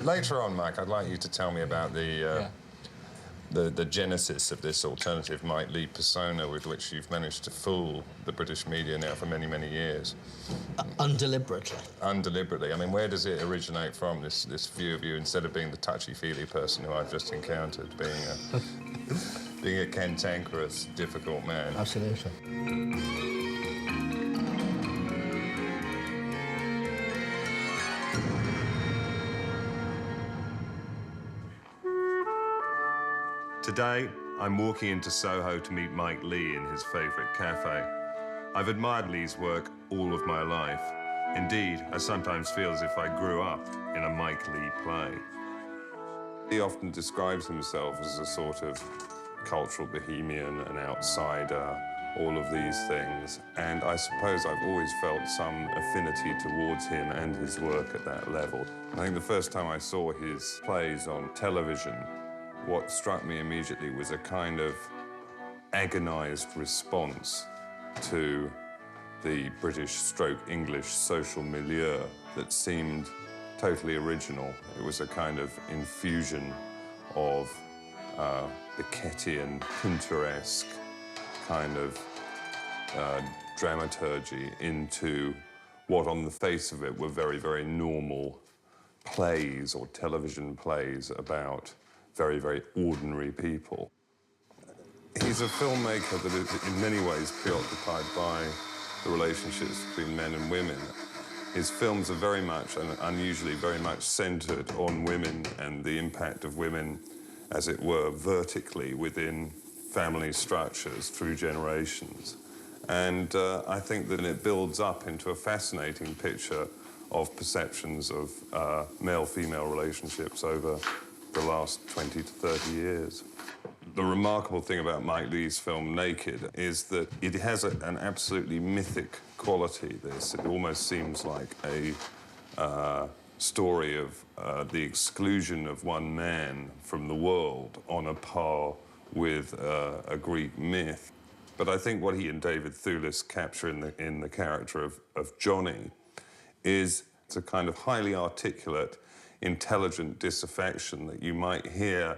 Later on, Mike, I'd like you to tell me about the genesis of this alternative Mike Leigh persona with which you've managed to fool the British media now for many, many years. Undeliberately. Undeliberately. I mean, where does it originate from, this view of you, instead of being the touchy-feely person who I've just encountered, being a cantankerous, difficult man? Absolutely. Today, I'm walking into Soho to meet Mike Leigh in his favourite cafe. I've admired Leigh's work all of my life. Indeed, I sometimes feel as if I grew up in a Mike Leigh play. He often describes himself as a sort of cultural bohemian, an outsider, all of these things. And I suppose I've always felt some affinity towards him and his work at that level. I think the first time I saw his plays on television, what struck me immediately was a kind of agonized response to the British/English social milieu that seemed totally original. It was a kind of infusion of Beckettian, Pintoresque kind of dramaturgy into what on the face of it were very, very normal plays or television plays about very, very ordinary people. He's a filmmaker that is in many ways preoccupied by the relationships between men and women. His films are very much, and unusually very much, centred on women and the impact of women, as it were, vertically within family structures through generations. And I think that it builds up into a fascinating picture of perceptions of male-female relationships over the last 20 to 30 years. The remarkable thing about Mike Leigh's film Naked is that it has an absolutely mythic quality, this. It almost seems like a story of the exclusion of one man from the world on a par with a Greek myth. But I think what he and David Thewlis capture in the character of Johnny is it's a kind of highly articulate, intelligent disaffection that you might hear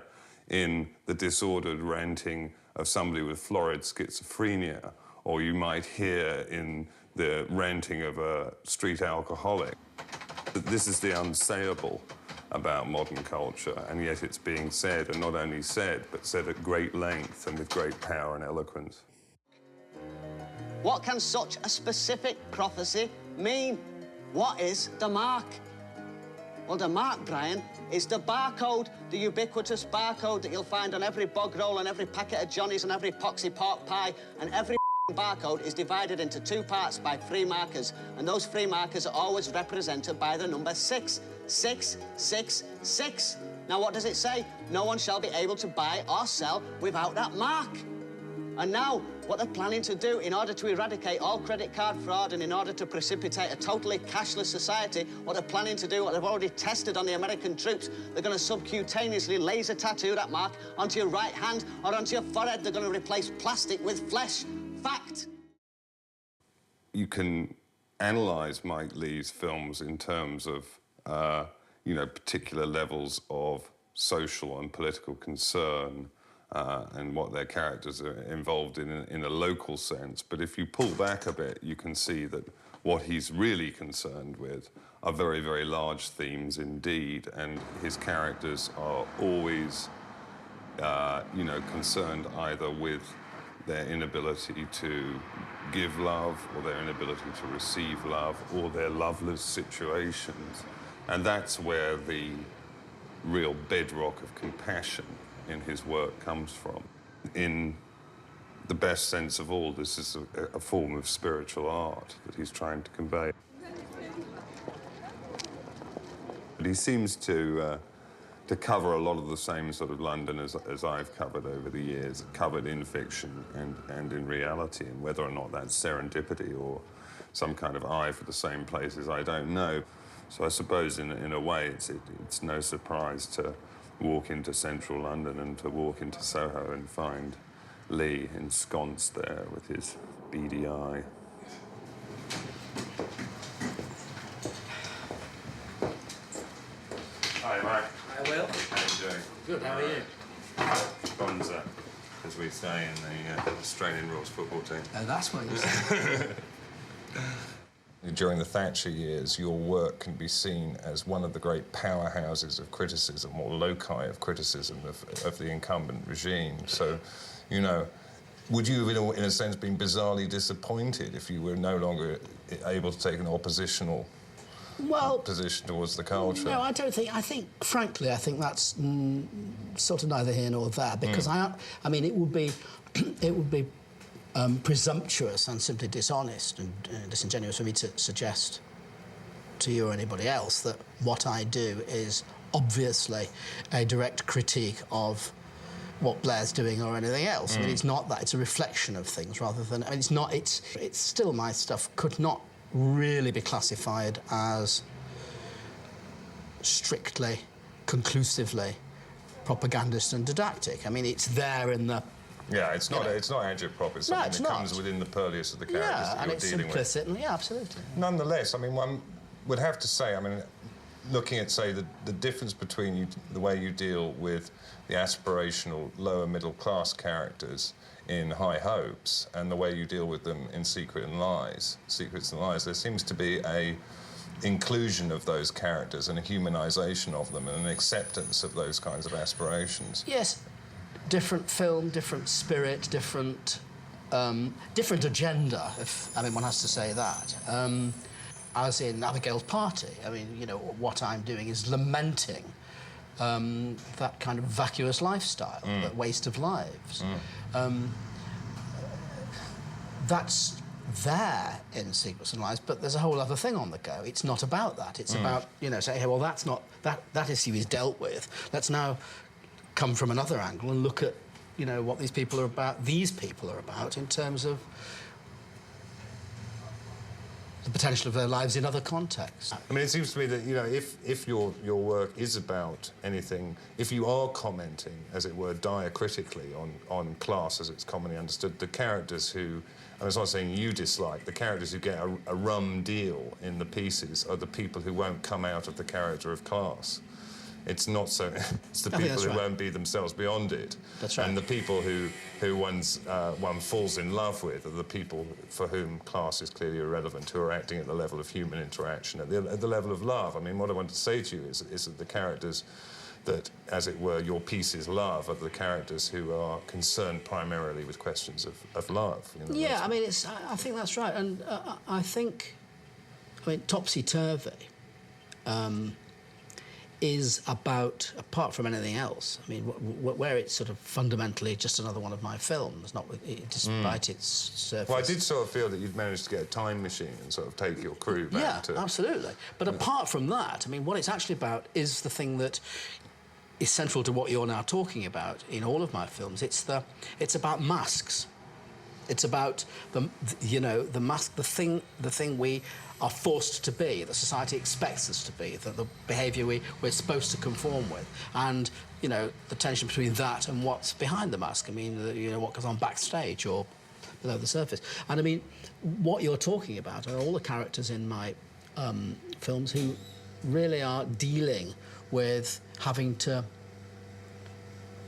in the disordered ranting of somebody with florid schizophrenia, or you might hear in the ranting of a street alcoholic. This is the unsayable about modern culture, and yet it's being said, and not only said, but said at great length and with great power and eloquence. What can such a specific prophecy mean? What is the mark? Well, the mark, Brian, is the barcode, the ubiquitous barcode that you'll find on every bog roll and every packet of Johnnies and every poxy pork pie, and every barcode is divided into two parts by 3 markers, and those 3 markers are always represented by the number 6. 6, 6, 6. Now, what does it say? No one shall be able to buy or sell without that mark. And now, what they're planning to do in order to eradicate all credit card fraud and in order to precipitate a totally cashless society, what they're planning to do, what they've already tested on the American troops, they're going to subcutaneously laser tattoo that mark onto your right hand or onto your forehead. They're going to replace plastic with flesh. Fact. You can analyse Mike Leigh's films in terms of, particular levels of social and political concern, and what their characters are involved in a local sense. But if you pull back a bit, you can see that what he's really concerned with are very, very large themes indeed, and his characters are always, concerned either with their inability to give love, or their inability to receive love, or their loveless situations. And that's where the real bedrock of compassion in his work comes from. In the best sense of all, this is a form of spiritual art that he's trying to convey. But he seems to cover a lot of the same sort of London as I've covered over the years, covered in fiction and in reality, and whether or not that's serendipity or some kind of eye for the same places, I don't know. So I suppose in a way it's no surprise to walk into central London and to walk into Soho and find Leigh ensconced there with his beady eye. Hi, Mike. Good, how are you? Bonza, as we say in the Australian rules football team. Oh, that's what you said. During the Thatcher years, your work can be seen as one of the great powerhouses of criticism, or loci of criticism of the incumbent regime. So, you know, would you have, in a sense, been bizarrely disappointed if you were no longer able to take an oppositional position towards the culture? No, I don't think. Frankly, I think that's sort of neither here nor there, because I mean, it would be presumptuous and simply dishonest and disingenuous for me to suggest to you or anybody else that what I do is obviously a direct critique of what Blair's doing or anything else. I mean, it's not that. It's a reflection of things rather than... I mean, it's not... It's still my stuff could not really be classified as strictly, conclusively propagandist and didactic. I mean, it's there in the... Yeah, it's not agitprop. It's something that comes within the purliest of the characters that you're dealing with. Yeah, and it's implicit. Yeah, absolutely. Nonetheless, I mean, one would have to say, I mean, looking at, say, the difference between the way you deal with the aspirational lower middle class characters in High Hopes and the way you deal with them in Secrets and Lies, there seems to be a inclusion of those characters and a humanisation of them and an acceptance of those kinds of aspirations. Yes. Different film, different spirit, different agenda, if, I mean, one has to say that. As in Abigail's Party, I mean, you know, what I'm doing is lamenting that kind of vacuous lifestyle, that waste of lives. That's there in Secrets and Lies, but there's a whole other thing on the go. It's not about that. It's about, you know, say, hey, well, that's not... That issue is dealt with. Let's now come from another angle and look at, you know, what these people are about in terms of the potential of their lives in other contexts. I mean, it seems to me that, you know, if your work is about anything, if you are commenting, as it were, diacritically on class as it's commonly understood, the characters who, and it's not saying you dislike, the characters who get a rum deal in the pieces are the people who won't come out of the character of class. It's not so... It's the people who won't be themselves beyond it. That's right. And the people who one falls in love with are the people for whom class is clearly irrelevant, who are acting at the level of human interaction, at the level of love. I mean, what I want to say to you is that the characters that, as it were, your pieces love are the characters who are concerned primarily with questions of love. You know, yeah, I mean, I think that's right. And I think, I mean, Topsy Turvy is about, apart from anything else, I mean, where it's sort of fundamentally just another one of my films, not despite its surface. Well, I did sort of feel that you'd managed to get a time machine and sort of take your crew back to... Yeah, absolutely. But apart from that, I mean, what it's actually about is the thing that is central to what you're now talking about in all of my films. It's about masks. It's about the mask, the thing we are forced to be, that society expects us to be, the behaviour we're supposed to conform with, and, you know, the tension between that and what's behind the mask. I mean, you know, what goes on backstage or below the surface. And I mean, what you're talking about are all the characters in my films who really are dealing with having to...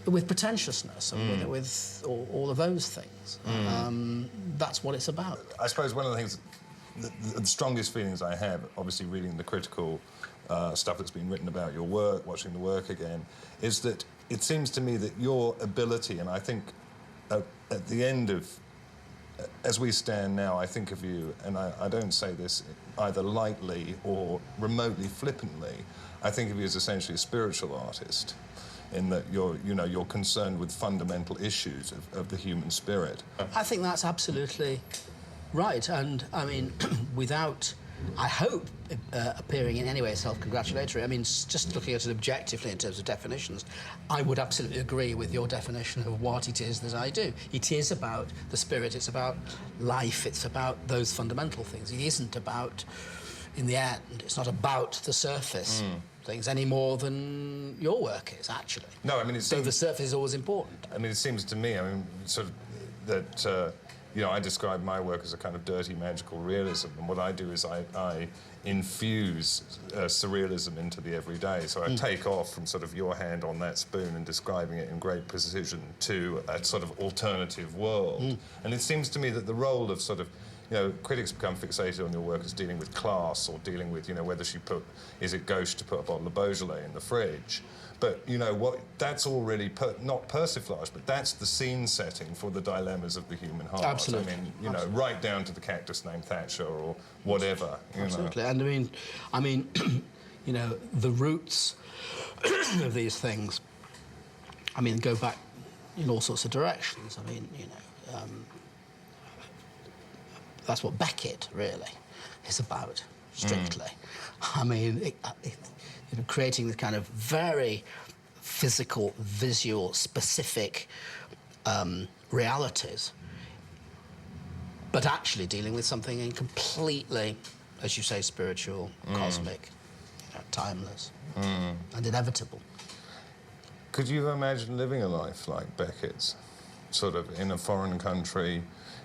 with pretentiousness and with all of those things. That's what it's about. I suppose one of the things, the strongest feelings I have, obviously reading the critical stuff that's been written about your work, watching the work again, is that it seems to me that your ability, and I think at the end of, as we stand now, I think of you, and I don't say this either lightly or remotely flippantly, I think of you as essentially a spiritual artist, in that you're concerned with fundamental issues of the human spirit. I think that's absolutely right, and I mean, without, I hope, appearing in any way self-congratulatory, I mean, just looking at it objectively in terms of definitions, I would absolutely agree with your definition of what it is that I do. It is about the spirit, it's about life, it's about those fundamental things. It isn't about, in the end, it's not about the surface things any more than your work is, actually. No, I mean, so the surface is always important. I mean, it seems to me, I mean, sort of, that you know, I describe my work as a kind of dirty magical realism, and what I do is I infuse surrealism into the everyday. So I take off from sort of your hand on that spoon and describing it in great precision to a sort of alternative world. And it seems to me that the role of sort of, you know, critics become fixated on your work as dealing with class or dealing with, you know, whether is it gauche to put a bottle of Beaujolais in the fridge? But, you know, that's all really, not persiflage, but that's the scene setting for the dilemmas of the human heart. Absolutely. I mean, you know, right down to the cactus named Thatcher or whatever. Absolutely. And I mean, you know, the roots of these things, I mean, go back in all sorts of directions. I mean, you know, that's what Beckett really is about, strictly. I mean, you know, creating this kind of very physical, visual, specific realities, but actually dealing with something in completely, as you say, spiritual, cosmic, you know, timeless, and inevitable. Could you imagine living a life like Beckett's, sort of in a foreign country,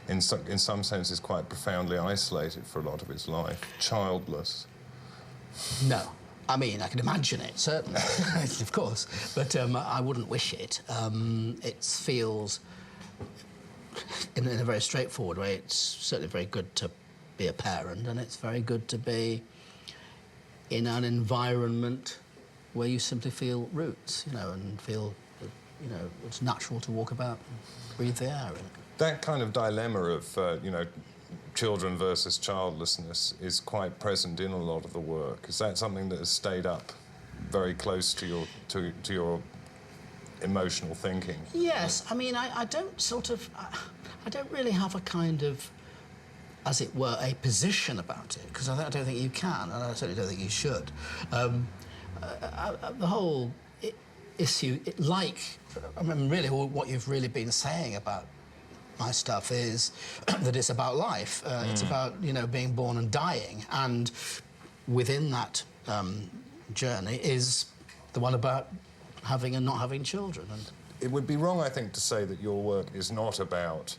in some senses quite profoundly isolated for a lot of his life, childless? No. I mean, I can imagine it, certainly, of course, but I wouldn't wish it. It feels, in a very straightforward way, it's certainly very good to be a parent, and it's very good to be in an environment where you simply feel roots, you know, and feel, you know, it's natural to walk about and breathe the air. That kind of dilemma of, you know, children versus childlessness is quite present in a lot of the work. Is that something that has stayed up very close to your emotional thinking? Yes, I mean, I don't sort of, I don't really have a kind of, as it were, a position about it, because I don't think you can, and I certainly don't think you should. The whole issue, I mean, really, what you've really been saying about my stuff is that it's about life. It's about, you know, being born and dying, and within that journey is the one about having and not having children. And it would be wrong, I think, to say that your work is not about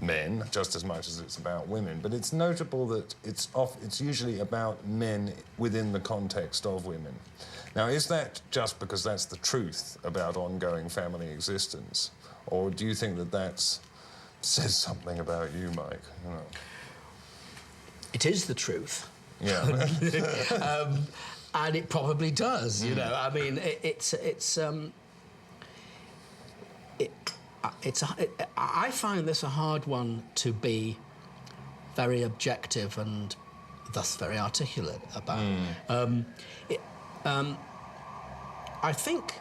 men just as much as it's about women, but it's notable that it's usually about men within the context of women. Now, is that just because that's the truth about ongoing family existence, or do you think that says something about you, Mike? You know. It is the truth. Yeah. And it probably does, you know. I mean, I find this a hard one to be very objective and thus very articulate about. I think,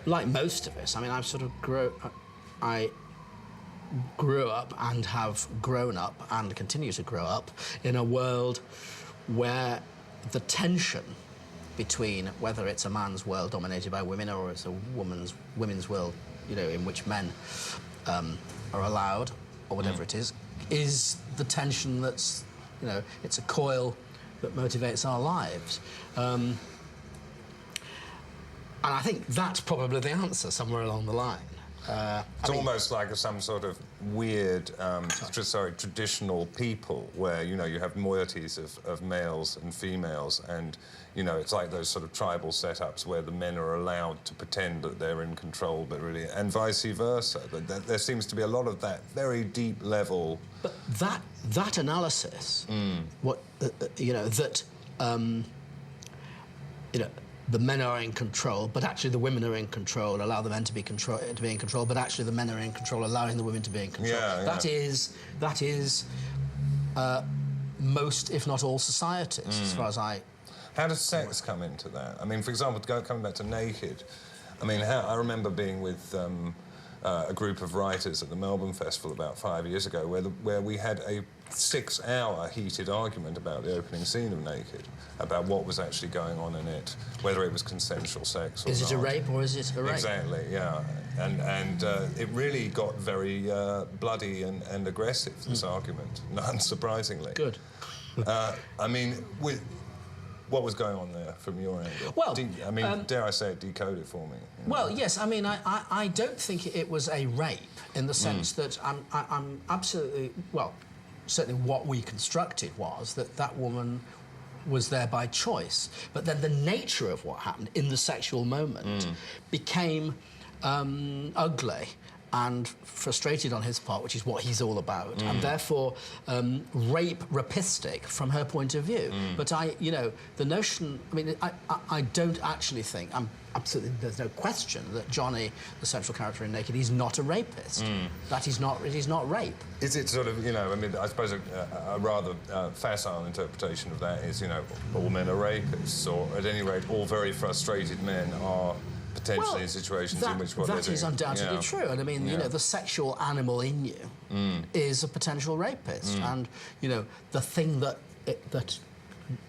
like most of us, I mean, I grew up and have grown up and continue to grow up in a world where the tension between whether it's a man's world dominated by women or it's a women's world, you know, in which men are allowed, or whatever it is the tension that's, you know, it's a coil that motivates our lives. And I think that's probably the answer somewhere along the line. It's almost like some sort of weird, traditional people where, you know, you have moieties of males and females, and, you know, it's like those sort of tribal setups where the men are allowed to pretend that they're in control, but really, and vice versa. There seems to be a lot of that very deep level. But that analysis, what you know, that you know, the men are in control, but actually the women are in control, allow the men to be in control, but actually the men are in control, allowing the women to be in control. Yeah, That is most, if not all, societies, as far as I... How does sex come into that? I mean, for example, coming back to Naked, I mean, I remember being with a group of writers at the Melbourne Festival about 5 years ago where we had a 6-hour heated argument about the opening scene of Naked, about what was actually going on in it, whether it was consensual sex or not. Is it a rape or is it a rape? Exactly, yeah. And it really got very bloody and aggressive, this argument, unsurprisingly. Good. I mean, what was going on there from your angle? Well, I mean, dare I say it, decode it for me. You know? Well, yes. I mean, I don't think it was a rape in the sense that I'm absolutely well. Certainly, what we constructed was that woman was there by choice, but then the nature of what happened in the sexual moment became ugly and frustrated on his part, which is what he's all about, and therefore rapistic from her point of view. But you know, the notion, I mean, I don't actually think, absolutely, there's no question that Johnny, the central character in Naked, is not a rapist. That is not, it is not rape. Is it sort of, you know, I mean, I suppose a rather facile interpretation of that is, you know, all men are rapists, or at any rate, all very frustrated men are potentially in situations in which what they're doing... That is undoubtedly true, and I mean, you know, the sexual animal in you is a potential rapist, and, you know, the thing that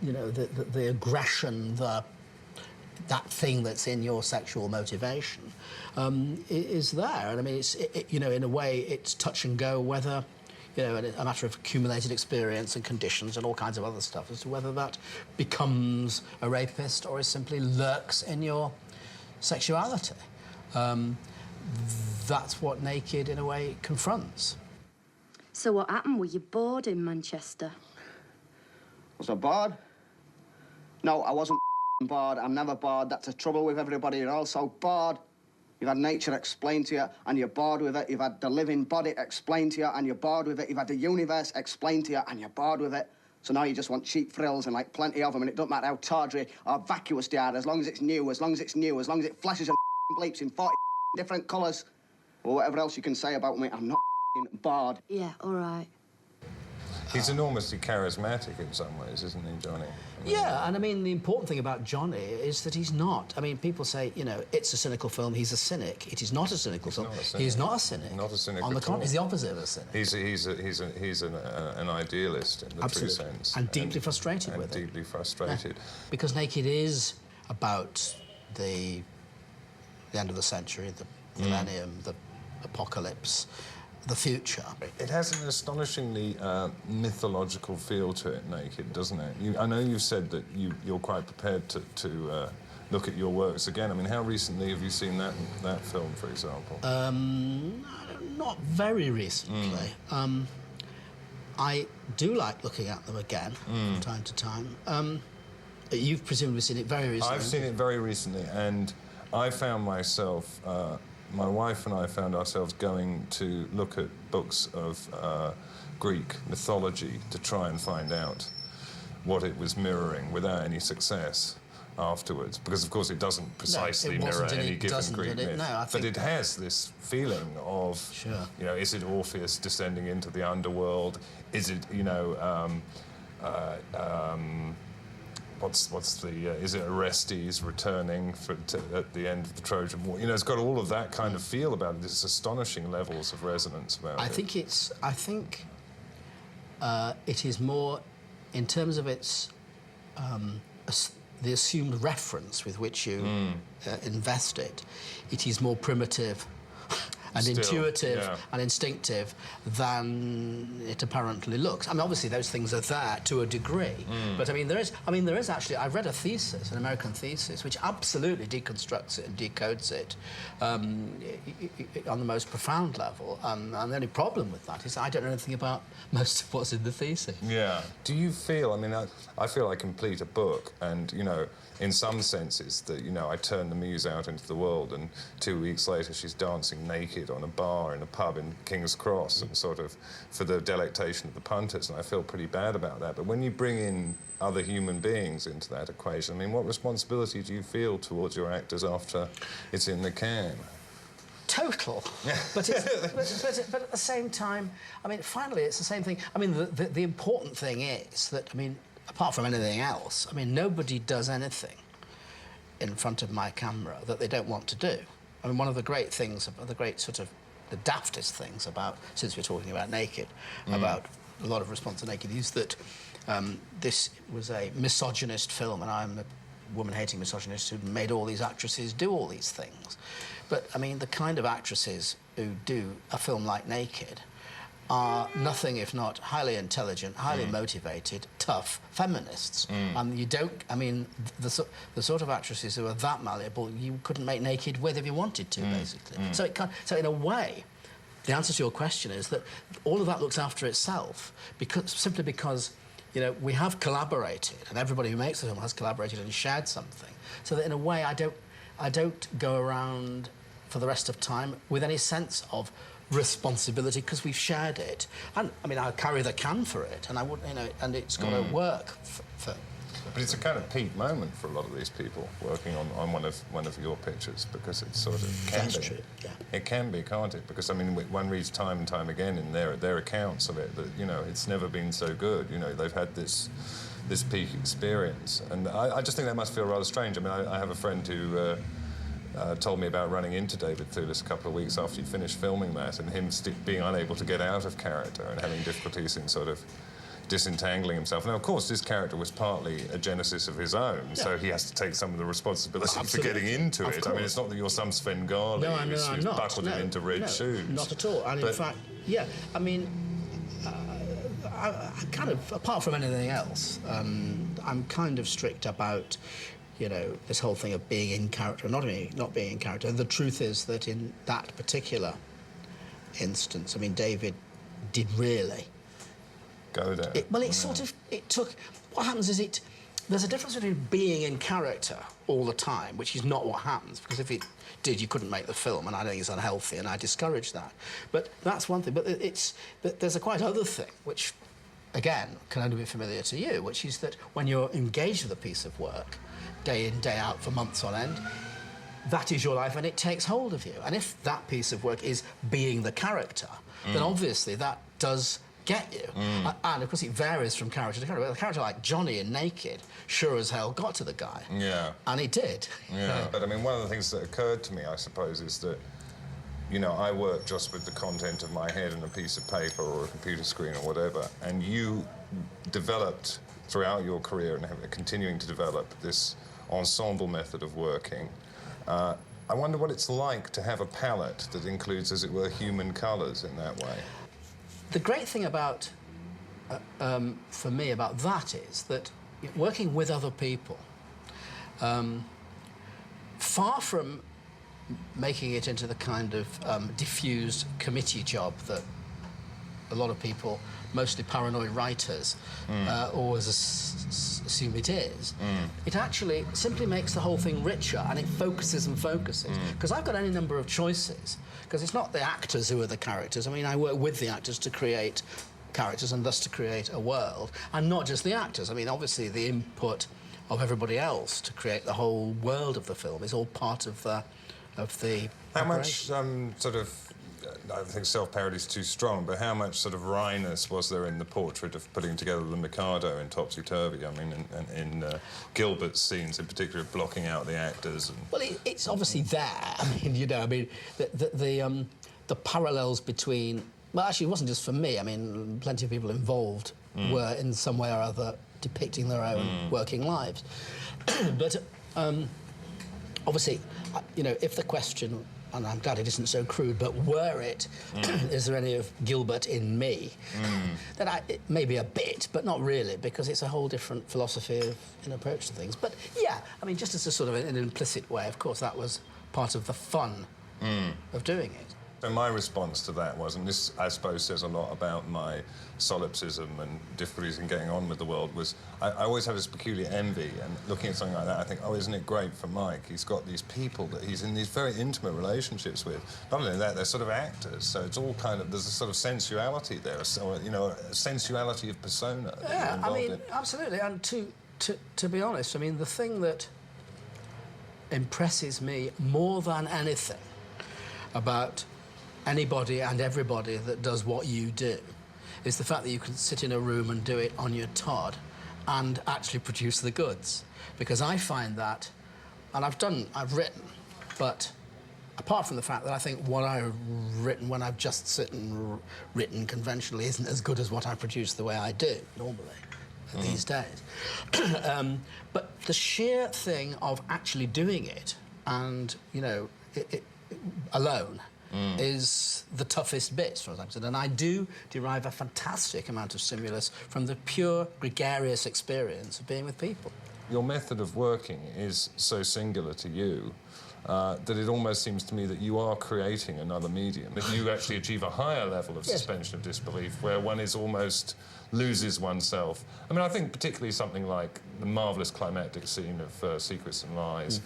you know, the aggression, that thing that's in your sexual motivation is there, and I mean, you know, in a way, it's touch and go whether, you know, a matter of accumulated experience and conditions and all kinds of other stuff as to whether that becomes a rapist or is simply lurks in your sexuality. That's what Naked, in a way, confronts. So what happened? Were you bored in Manchester? Was I bored? No, I wasn't bored. I'm never bored. That's the trouble with everybody. You're all so bored. You've had nature explained to you, and you're bored with it. You've had the living body explained to you, and you're bored with it. You've had the universe explained to you, and you're bored with it. So now you just want cheap thrills and, like, plenty of them, and it doesn't matter how tawdry or vacuous they are, as long as it's new, as long as it's new, as long as it flashes and bleeps in 40 different colours, or whatever else you can say about me. I'm not bored. Yeah, all right. He's enormously charismatic in some ways, isn't he, Johnny? I mean, yeah, and I mean, the important thing about Johnny is that he's not. I mean, people say, you know, it's a cynical film, he's a cynic. It is not a cynical film. He's not a cynic. Not a cynic. On the contrary, he's the opposite of a cynic. He's an idealist in the true sense. And deeply frustrated with it. Deeply frustrated. Yeah. Because Naked is about the end of the century, the millennium, the apocalypse, the future. It has an astonishingly mythological feel to it, Naked, doesn't it? I know you've said that you're quite prepared to look at your works again. I mean, how recently have you seen that film, for example? Not very recently. I do like looking at them again from time to time. You've presumably seen it very recently. I've seen it very recently, and I found myself... my wife and I found ourselves going to look at books of Greek mythology to try and find out what it was mirroring without any success afterwards, because of course it doesn't precisely mirror any given Greek myth, but it has this feeling of, you know, is it Orpheus descending into the underworld? Is it, you know, is it Orestes returning at the end of the Trojan War? You know, it's got all of that kind of feel about it. It's astonishing levels of resonance about it. I think it is more, in terms of its the assumed reference with which you invest it. It is more primitive and intuitive and instinctive than it apparently looks. I mean, obviously those things are there to a degree, but I mean there is actually, I read a thesis, an American thesis, which absolutely deconstructs it and decodes it on the most profound level. And the only problem with that is I don't know anything about most of what's in the thesis. Yeah. Do you feel? I mean, I feel I complete a book, and you know, in some senses, that, you know, I turn the muse out into the world, and 2 weeks later she's dancing naked on a bar in a pub in King's Cross, and sort of for the delectation of the punters, and I feel pretty bad about that. But when you bring in other human beings into that equation, I mean, what responsibility do you feel towards your actors after it's in the can? Total, but at the same time, I mean, finally, it's the same thing. I mean, the important thing is that, I mean, apart from anything else, I mean, nobody does anything in front of my camera that they don't want to do. I mean, one of the great things, the daftest things about, since we're talking about Naked, about a lot of response to Naked, is that this was a misogynist film, and I'm a woman-hating misogynist who made all these actresses do all these things. But, I mean, the kind of actresses who do a film like Naked are nothing if not highly intelligent, highly motivated, tough feminists. And you don't, I mean, the sort of actresses who are that malleable, you couldn't make naked with if you wanted to, basically. So, so in a way, the answer to your question is that all of that looks after itself, simply because, you know, we have collaborated, and everybody who makes the film has collaborated and shared something. So that in a way, I don't go around for the rest of time with any sense of responsibility, because we've shared it. And I mean, I'll carry the can for it, and I would, you know, and it's got to work for. But it's a kind of peak moment for a lot of these people working on one of your pictures, because it sort of can That's be. true, yeah. It can be, can't it? Because I mean, one reads time and time again in their accounts of it that, you know, it's never been so good. You know, they've had this peak experience, and I just think that must feel rather strange. I mean, I have a friend who told me about running into David Thewlis a couple of weeks after he finished filming that, and him being unable to get out of character and having difficulties in sort of disentangling himself. Now, of course, this character was partly a genesis of his own, so he has to take some of the responsibility for getting into it. Course. I mean, it's not that you're some Svengali who's buckled it into red shoes. Not at all. And in fact, yeah, I mean, I kind of, apart from anything else, I'm kind of strict about, you know, this whole thing of being in character, not being in character. The truth is that in that particular instance, I mean, David did really go there. It took. What happens is there's a difference between being in character all the time, which is not what happens, because if it did, you couldn't make the film, and I think it's unhealthy, and I discourage that. But that's one thing. But there's a quite other thing, which, again, can only be familiar to you, which is that when you're engaged with a piece of work, day in, day out, for months on end, that is your life, and it takes hold of you. And if that piece of work is being the character, then obviously that does get you. And of course it varies from character to character. A character like Johnny in Naked sure as hell got to the guy. Yeah. And he did. Yeah. But I mean, one of the things that occurred to me, I suppose, is that, you know, I work just with the content of my head and a piece of paper or a computer screen or whatever, and you developed throughout your career and are continuing to develop this ensemble method of working. I wonder what it's like to have a palette that includes, as it were, human colours in that way. The great thing about, for me, about that is that working with other people, far from making it into the kind of diffused committee job that a lot of people, mostly paranoid writers, always assume it is, it actually simply makes the whole thing richer, and it focuses and focuses. Because I've got any number of choices, because it's not the actors who are the characters. I mean, I work with the actors to create characters and thus to create a world, and not just the actors. I mean, obviously the input of everybody else to create the whole world of the film is all part of the How much sort of, I think self-parody is too strong, but how much sort of wryness was there in the portrait of putting together the Mikado in Topsy Turvy? I mean, in Gilbert's scenes in particular, blocking out the actors. And well, it's obviously there. I mean, you know, I mean, the parallels between. Well, actually, it wasn't just for me. I mean, plenty of people involved were in some way or other depicting their own working lives. But obviously, you know, if the question, and I'm glad it isn't so crude, but were it, is there any of Gilbert in me? Then it maybe a bit, but not really, because it's a whole different philosophy of an approach to things. But yeah, I mean, just as a sort of an implicit way, of course, that was part of the fun of doing it. So my response to that was, and this, I suppose, says a lot about my solipsism and difficulties in getting on with the world, was I always have this peculiar envy, and looking at something like that, I think, oh, isn't it great for Mike? He's got these people that he's in these very intimate relationships with. Not only that, they're sort of actors, so it's all kind of, there's a sort of sensuality there, so, you know, a sensuality of persona. Yeah, I mean, absolutely, and to be honest, I mean, the thing that impresses me more than anything about anybody and everybody that does what you do is the fact that you can sit in a room and do it on your Todd and actually produce the goods. Because I find that, and I've written, but apart from the fact that I think what I've written when I've just sit and written conventionally isn't as good as what I produce the way I do normally these days. But the sheer thing of actually doing it and, you know, it alone is the toughest bit, for example. And I do derive a fantastic amount of stimulus from the pure gregarious experience of being with people. Your method of working is so singular to you that it almost seems to me that you are creating another medium. That you actually achieve a higher level of suspension of disbelief where one is almost loses oneself. I mean, I think particularly something like the marvellous climactic scene of Secrets and Lies,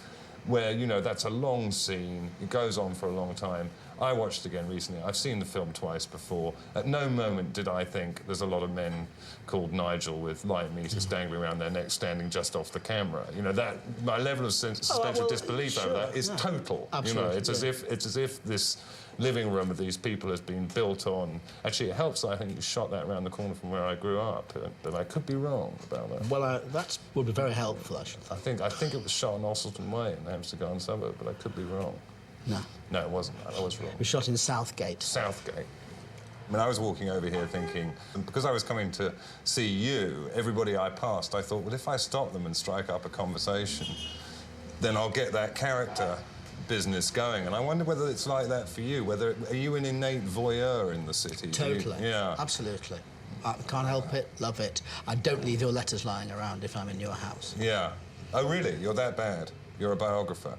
where, you know, that's a long scene, it goes on for a long time. I watched it again recently. I've seen the film twice before. At no moment did I think there's a lot of men called Nigel with light meters dangling around their necks standing just off the camera. You know, that my level of suspension of disbelief over that is total. Absolutely, you know, it's as if this living room of these people has been built on. Actually, it helps that I think you shot that around the corner from where I grew up, but I could be wrong about that. Well, that would be very helpful, I should think. I think it was shot on Osselton Way in the Hampstead Garden suburb, but I could be wrong. No. No, it wasn't. I was wrong. It was shot in Southgate. Southgate. I mean, I was walking over here thinking, because I was coming to see you, everybody I passed, I thought, well, if I stop them and strike up a conversation, then I'll get that character business going. And I wonder whether it's like that for you. Are you an innate voyeur in the city? Totally. Yeah. Absolutely. I can't help it, love it. I don't leave your letters lying around if I'm in your house. Yeah. Oh, really? You're that bad? You're a biographer?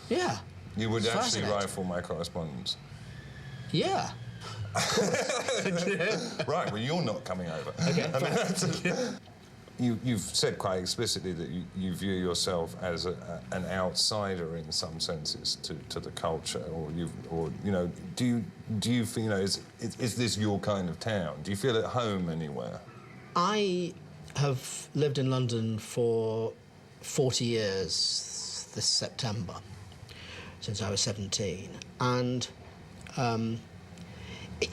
Yeah. You would actually rifle my correspondence? Yeah. Right, well, you're not coming over. Okay. You've said quite explicitly that you view yourself as an outsider in some senses to the culture, or you know, do you feel, you know, is this your kind of town? Do you feel at home anywhere? I have lived in London for 40 years this September, since I was 17, and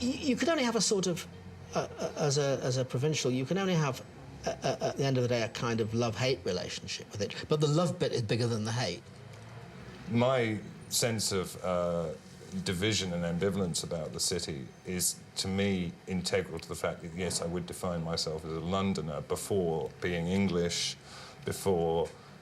you could only have a sort of, as a provincial, you can only have, at the end of the day, a kind of love-hate relationship with it, but the love bit is bigger than the hate. My sense of division and ambivalence about the city is, to me, integral to the fact that, yes, I would define myself as a Londoner before being English,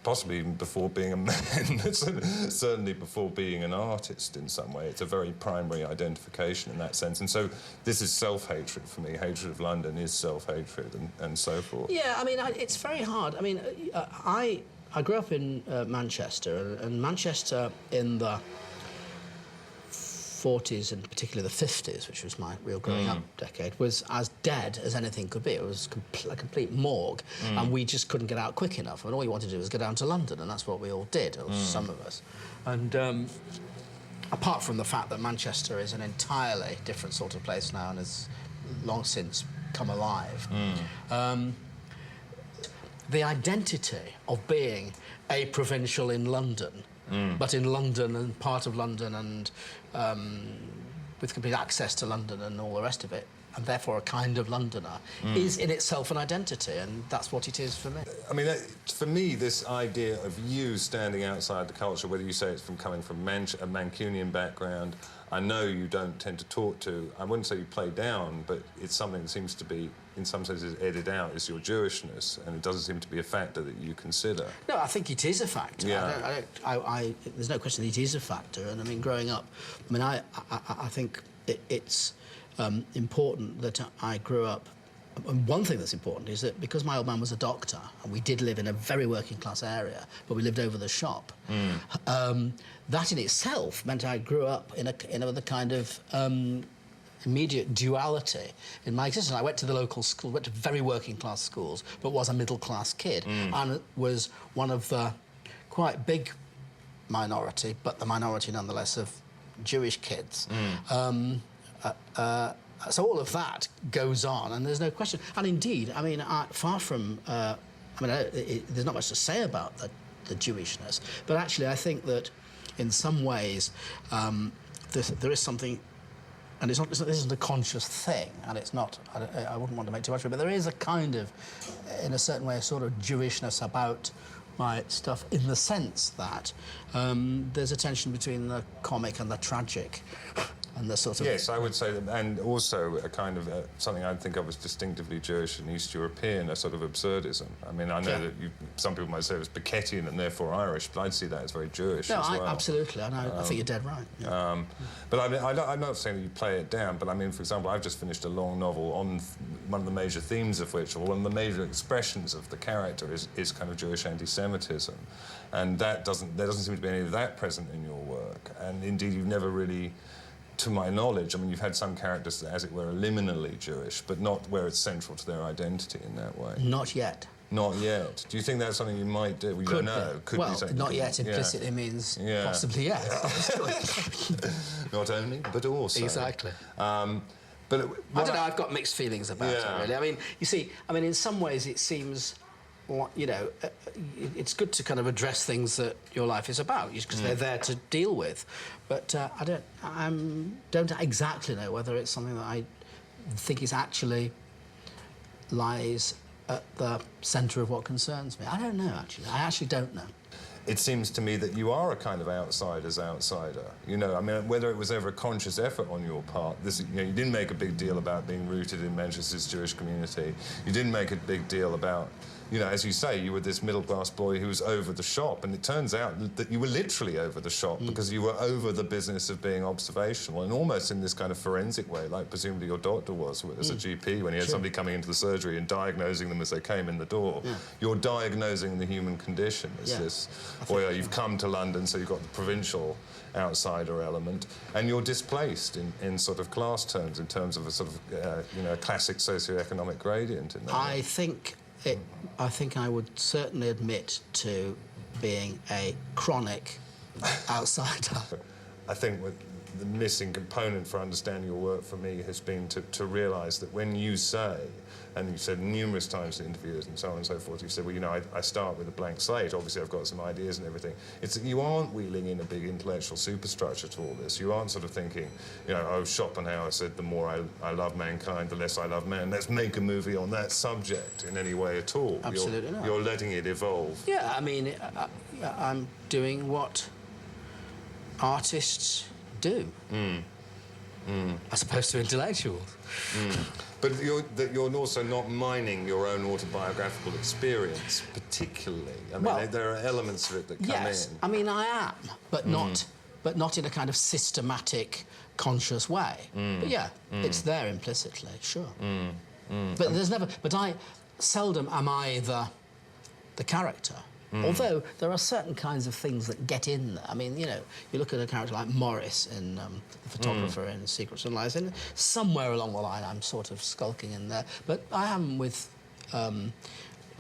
possibly even before being a man, certainly before being an artist in some way. It's a very primary identification in that sense. And so this is self-hatred for me. Hatred of London is self-hatred and so forth. Yeah, I mean, it's very hard. I mean, I grew up in Manchester, and Manchester in the 40s and particularly the 50s, which was my real growing up decade, was as dead as anything could be. It was a complete morgue, and we just couldn't get out quick enough. And all you wanted to do was go down to London, and that's what we all did, or some of us. And apart from the fact that Manchester is an entirely different sort of place now and has long since come alive, the identity of being a provincial in London, but in London and part of London and with complete access to London and all the rest of it, and therefore a kind of Londoner, is in itself an identity, and that's what it is for me. I mean, for me, this idea of you standing outside the culture, whether you say it's from coming from a Mancunian background, I know you don't tend to talk to, I wouldn't say you play down, but it's something that seems to be, in some senses, edited out, is your Jewishness, and it doesn't seem to be a factor that you consider. No, I think it is a factor. Yeah. There's no question that it is a factor, and I mean, growing up, I mean, I think it's important that I grew up. And one thing that's important is that because my old man was a doctor, and we did live in a very working-class area, but we lived over the shop, that in itself meant I grew up in a kind of immediate duality in my existence. I went to the local school, went to very working-class schools, but was a middle-class kid, and was one of the quite big minority, but the minority nonetheless, of Jewish kids. So all of that goes on, and there's no question. And indeed, I mean, far from... there's not much to say about the Jewishness, but actually I think that in some ways there is something, and this isn't a conscious thing, and it's not, I wouldn't want to make too much of it, but there is a kind of, in a certain way, a sort of Jewishness about my stuff, in the sense that there's a tension between the comic and the tragic, and the sort of... Yes, I would say that, and also a kind of something I think of as distinctively Jewish and East European, a sort of absurdism. I mean, I know that some people might say it was Beckettian and therefore Irish, but I'd see that as very Jewish as well. Absolutely, and I think you're dead right. Yeah. But I mean, I'm not saying that you play it down, but I mean, for example, I've just finished a long novel on one of the major themes of which, or one of the major expressions of the character is kind of Jewish anti-Semitism. And there doesn't seem to be any of that present in your work. And indeed, you've never really, to my knowledge, I mean, you've had some characters that, as it were, are liminally Jewish, but not where it's central to their identity in that way. Not yet. Not yet. Do you think that's something you might do? We don't know. Could well, be something. Not yet implicitly means possibly yes. Not only, but also. Exactly. But I don't know, I've got mixed feelings about it, really. I mean, you see, in some ways it seems, you know, it's good to kind of address things that your life is about, because they're there to deal with. But I don't exactly know whether it's something that I think is actually lies at the centre of what concerns me. I don't know, actually. I actually don't know. It seems to me that you are a kind of outsider's outsider. You know, I mean, whether it was ever a conscious effort on your part, you know, you didn't make a big deal about being rooted in Manchester's Jewish community. You didn't make a big deal about, you know, as you say, you were this middle-class boy who was over the shop, and it turns out that you were literally over the shop because you were over the business of being observational, and almost in this kind of forensic way, like presumably your doctor was as a GP when he had somebody coming into the surgery and diagnosing them as they came in the door. You're diagnosing the human condition as this, or you've come to London, so you've got the provincial outsider element, and you're displaced in sort of class terms, in terms of a sort of, you know, a classic socioeconomic gradient in that way. I think I would certainly admit to being a chronic outsider. I think the missing component for understanding your work for me has been to realise that when you say, and you've said numerous times in interviews and so on and so forth, you've said, well, you know, I start with a blank slate, obviously I've got some ideas and everything. It's that you aren't wheeling in a big intellectual superstructure to all this. You aren't sort of thinking, you know, oh, Schopenhauer said the more I love mankind, the less I love man. Let's make a movie on that subject in any way at all. Absolutely not. You're letting it evolve. Yeah, I mean, I'm doing what artists do, as opposed to intellectuals. But you're also not mining your own autobiographical experience, particularly. I mean, there are elements of it that come in. Yes, I mean, I am, but not in a kind of systematic, conscious way. But yeah, it's there implicitly, sure. But there's never. But I seldom am I the character. Although there are certain kinds of things that get in there. I mean, you know, you look at a character like Morris in The Photographer in Secrets and Lies, and somewhere along the line I'm sort of skulking in there. But I am with a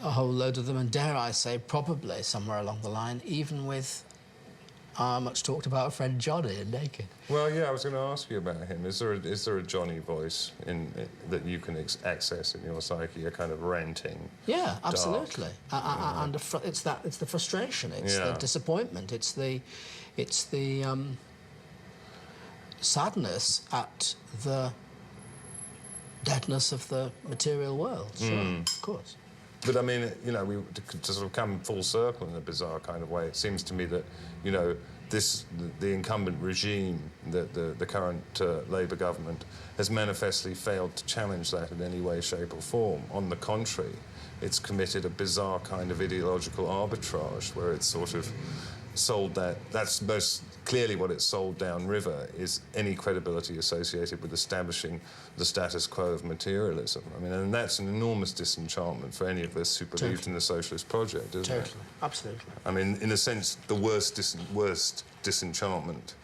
whole load of them, and dare I say, probably somewhere along the line, even with our much talked about friend Johnny in Naked. Well, yeah, I was going to ask you about him. Is there a Johnny voice that you can access in your psyche, a kind of ranting? Yeah, absolutely. And it's the frustration, it's the disappointment, it's the sadness at the deadness of the material world. Sure, of course. But I mean, you know, to sort of come full circle in a bizarre kind of way, it seems to me that, you know, the incumbent regime, the current Labour government, has manifestly failed to challenge that in any way, shape or form. On the contrary, it's committed a bizarre kind of ideological arbitrage where it's sort of sold that's most clearly what it's sold downriver, is any credibility associated with establishing the status quo of materialism. I mean, and that's an enormous disenchantment for any of us who believed in the socialist project, isn't it? Totally, absolutely. I mean, in a sense, the worst disenchantment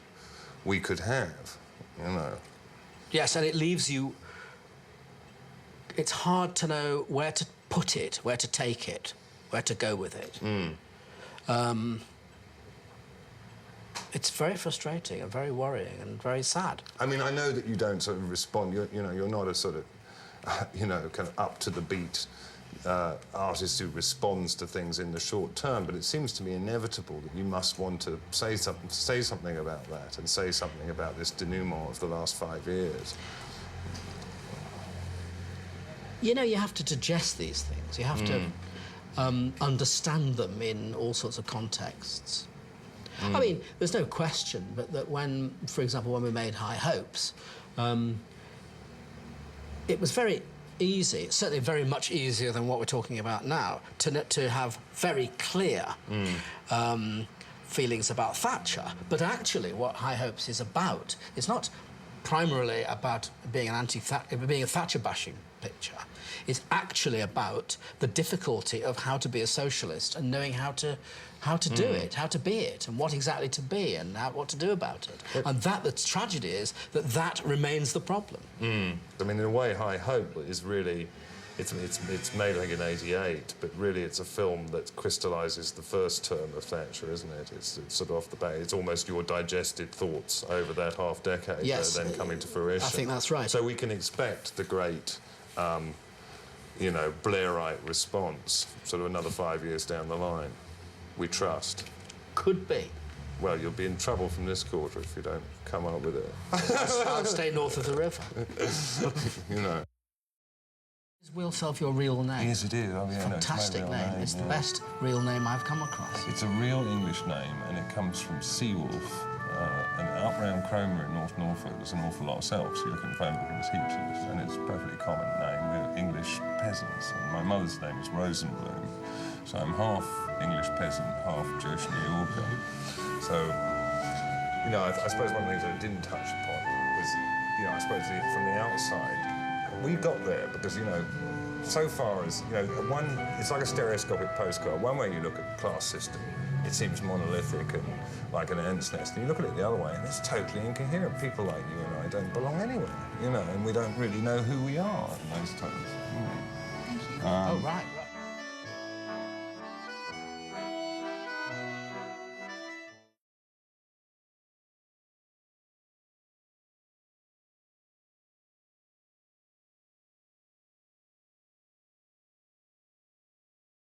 we could have, you know. Yes, and it leaves you... It's hard to know where to put it, where to take it, where to go with it. It's very frustrating and very worrying and very sad. I mean, I know that you don't sort of respond. You're not a sort of, kind of up to the beat artist who responds to things in the short term. But it seems to me inevitable that you must want to say something about that, and say something about this denouement of the last 5 years. You know, you have to digest these things. You have to understand them in all sorts of contexts. I mean, there's no question, but that when, for example, when we made High Hopes, it was very easy, certainly very much easier than what we're talking about now, to have very clear feelings about Thatcher. But actually, what High Hopes is about is not primarily about being being a Thatcher-bashing picture. It's actually about the difficulty of how to be a socialist and knowing how to do it, how to be it, and what exactly to be, and what to do about it. And the tragedy is that remains the problem. I mean, in a way, High Hope is really, it's made, I think, in '88, but really it's a film that crystallises the first term of Thatcher, isn't it? It's sort of off the bat. It's almost your digested thoughts over that half-decade that are then coming to fruition. I think that's right. So we can expect the great, you know, Blairite response, sort of another 5 years down the line. We trust. Could be. Well, you'll be in trouble from this quarter if you don't come up with it. I'll stay north of the river. You know. Is Will Self your real name? Yes, it is. Oh, yeah, Fantastic no, it's my real name. It's the best real name I've come across. It's a real English name, and it comes from Seawolf. And up round Cromer in North Norfolk, there's an awful lot of selves. You look in the phone book and there's heaps of us, and it's a perfectly common name. We're English peasants, and my mother's name is Rosenblum, so I'm half English peasant, half Jewish New Yorker. So, you know, I suppose one of the things I didn't touch upon was, you know, I suppose from the outside, we got there because, you know, so far as, you know, it's like a stereoscopic postcard. One way you look at the class system, it seems monolithic and like an ant's nest. And you look at it the other way, and it's totally incoherent. People like you and I don't belong anywhere, you know, and we don't really know who we are in those times. Oh, right.